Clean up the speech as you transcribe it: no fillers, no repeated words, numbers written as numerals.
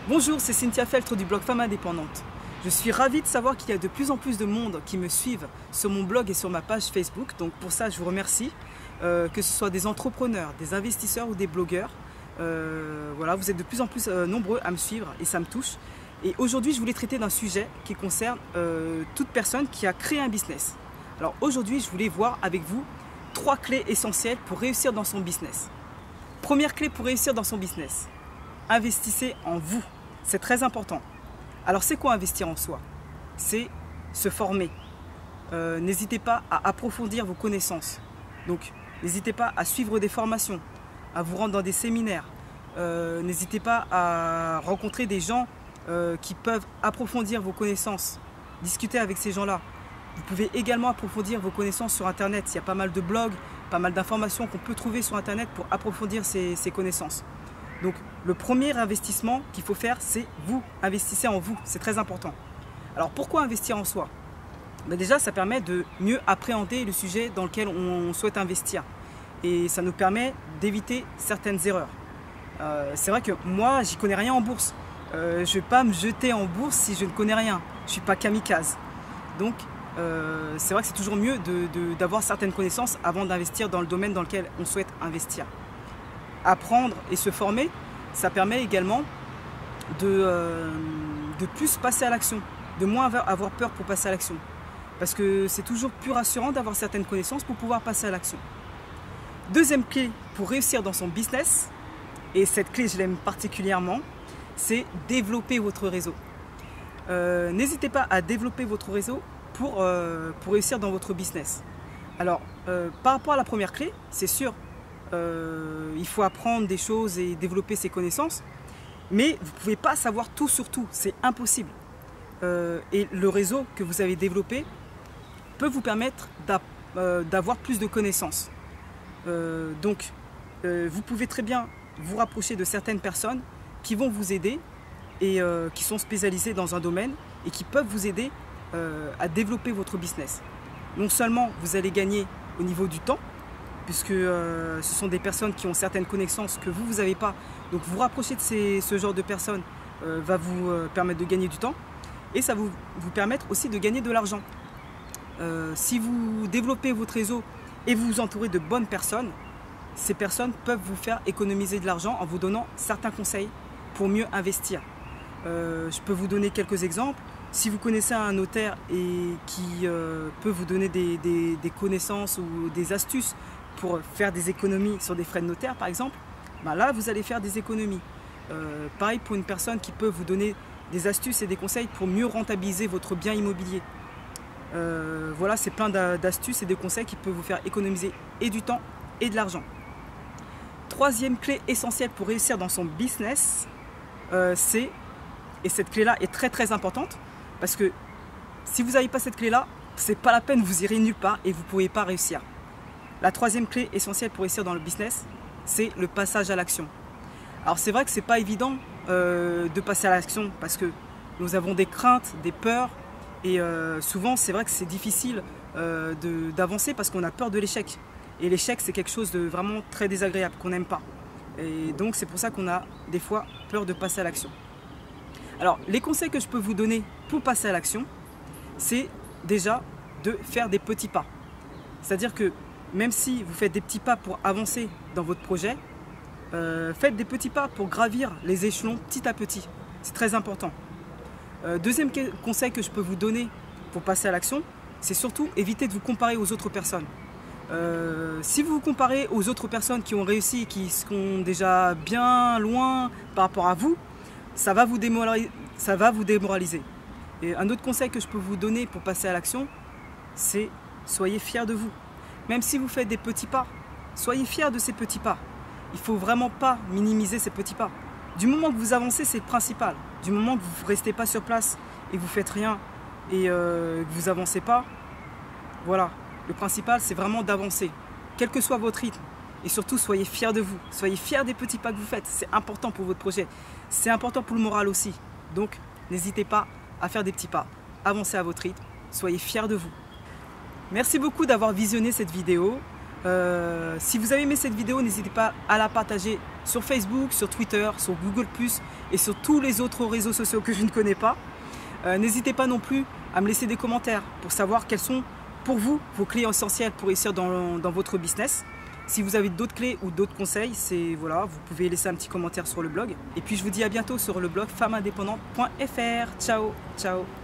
Bonjour, c'est Cynthia Feltre du blog Femme Indépendante. Je suis ravie de savoir qu'il y a de plus en plus de monde qui me suivent sur mon blog et sur ma page Facebook. Donc pour ça, je vous remercie. Que ce soit des entrepreneurs, des investisseurs ou des blogueurs. Voilà, vous êtes de plus en plus nombreux à me suivre et ça me touche. Et aujourd'hui, je voulais traiter d'un sujet qui concerne toute personne qui a créé un business. Alors aujourd'hui, je voulais voir avec vous 3 clés essentielles pour réussir dans son business. Première clé pour réussir dans son business. Investissez en vous, c'est très important. Alors c'est quoi investir en soi? C'est se former. N'hésitez pas à approfondir vos connaissances. Donc n'hésitez pas à suivre des formations, à vous rendre dans des séminaires. N'hésitez pas à rencontrer des gens qui peuvent approfondir vos connaissances. Discutez avec ces gens-là. Vous pouvez également approfondir vos connaissances sur Internet. Il y a pas mal de blogs, pas mal d'informations qu'on peut trouver sur Internet pour approfondir ces connaissances. Donc le premier investissement qu'il faut faire, c'est vous. Investissez en vous, c'est très important. Alors pourquoi investir en soi? Déjà, ça permet de mieux appréhender le sujet dans lequel on souhaite investir. Et ça nous permet d'éviter certaines erreurs. C'est vrai que moi, j'y connais rien en bourse. Je ne vais pas me jeter en bourse si je ne connais rien. Je ne suis pas kamikaze. Donc c'est vrai que c'est toujours mieux d'avoir certaines connaissances avant d'investir dans le domaine dans lequel on souhaite investir. Apprendre et se former, ça permet également de plus passer à l'action, de moins avoir peur pour passer à l'action. Parce que c'est toujours plus rassurant d'avoir certaines connaissances pour pouvoir passer à l'action. Deuxième clé pour réussir dans son business, et cette clé je l'aime particulièrement, c'est développer votre réseau. N'hésitez pas à développer votre réseau pour réussir dans votre business. Alors, par rapport à la première clé, c'est sûr, il faut apprendre des choses et développer ses connaissances, mais vous ne pouvez pas savoir tout sur tout, c'est impossible. Et le réseau que vous avez développé peut vous permettre d'avoir plus de connaissances. Donc, vous pouvez très bien vous rapprocher de certaines personnes qui vont vous aider et qui sont spécialisées dans un domaine et qui peuvent vous aider à développer votre business. Non seulement vous allez gagner au niveau du temps, puisque ce sont des personnes qui ont certaines connaissances que vous n'avez pas. Donc vous rapprocher de ce genre de personnes va vous permettre de gagner du temps et ça va vous permettre aussi de gagner de l'argent. Si vous développez votre réseau et vous vous entourez de bonnes personnes, ces personnes peuvent vous faire économiser de l'argent en vous donnant certains conseils pour mieux investir. Je peux vous donner quelques exemples. Si vous connaissez un notaire et qui peut vous donner des connaissances ou des astuces pour faire des économies sur des frais de notaire par exemple, ben là vous allez faire des économies. Pareil pour une personne qui peut vous donner des astuces et des conseils pour mieux rentabiliser votre bien immobilier. Voilà, c'est plein d'astuces et de conseils qui peuvent vous faire économiser et du temps et de l'argent. Troisième clé essentielle pour réussir dans son business, et cette clé-là est très très importante, parce que si vous n'avez pas cette clé-là, c'est pas la peine, vous irez nulle part et vous ne pouvez pas réussir. La troisième clé essentielle pour réussir dans le business, c'est le passage à l'action. Alors c'est vrai que c'est pas évident de passer à l'action parce que nous avons des craintes, des peurs et souvent c'est vrai que c'est difficile d'avancer parce qu'on a peur de l'échec. Et l'échec c'est quelque chose de vraiment très désagréable qu'on n'aime pas. Et donc c'est pour ça qu'on a des fois peur de passer à l'action. Alors les conseils que je peux vous donner pour passer à l'action, c'est déjà de faire des petits pas. C'est-à-dire que même si vous faites des petits pas pour avancer dans votre projet, faites des petits pas pour gravir les échelons petit à petit. C'est très important. Deuxième conseil que je peux vous donner pour passer à l'action, c'est surtout éviter de vous comparer aux autres personnes. Si vous vous comparez aux autres personnes qui ont réussi et qui sont déjà bien loin par rapport à vous, ça va vous démoraliser. Et un autre conseil que je peux vous donner pour passer à l'action, c'est soyez fiers de vous. Même si vous faites des petits pas, soyez fiers de ces petits pas. Il ne faut vraiment pas minimiser ces petits pas. Du moment que vous avancez, c'est le principal. Du moment que vous ne restez pas sur place et que vous ne faites rien et que vous n'avancez pas, voilà. Le principal, c'est vraiment d'avancer, quel que soit votre rythme. Et surtout, soyez fiers de vous. Soyez fiers des petits pas que vous faites. C'est important pour votre projet. C'est important pour le moral aussi. Donc, n'hésitez pas à faire des petits pas. Avancez à votre rythme. Soyez fiers de vous. Merci beaucoup d'avoir visionné cette vidéo. Si vous avez aimé cette vidéo, n'hésitez pas à la partager sur Facebook, sur Twitter, sur Google+, et sur tous les autres réseaux sociaux que je ne connais pas. N'hésitez pas non plus à me laisser des commentaires pour savoir quels sont pour vous vos clés essentielles pour réussir dans votre business. Si vous avez d'autres clés ou d'autres conseils, voilà, vous pouvez laisser un petit commentaire sur le blog. Et puis je vous dis à bientôt sur le blog femmeindépendante.fr. Ciao, ciao.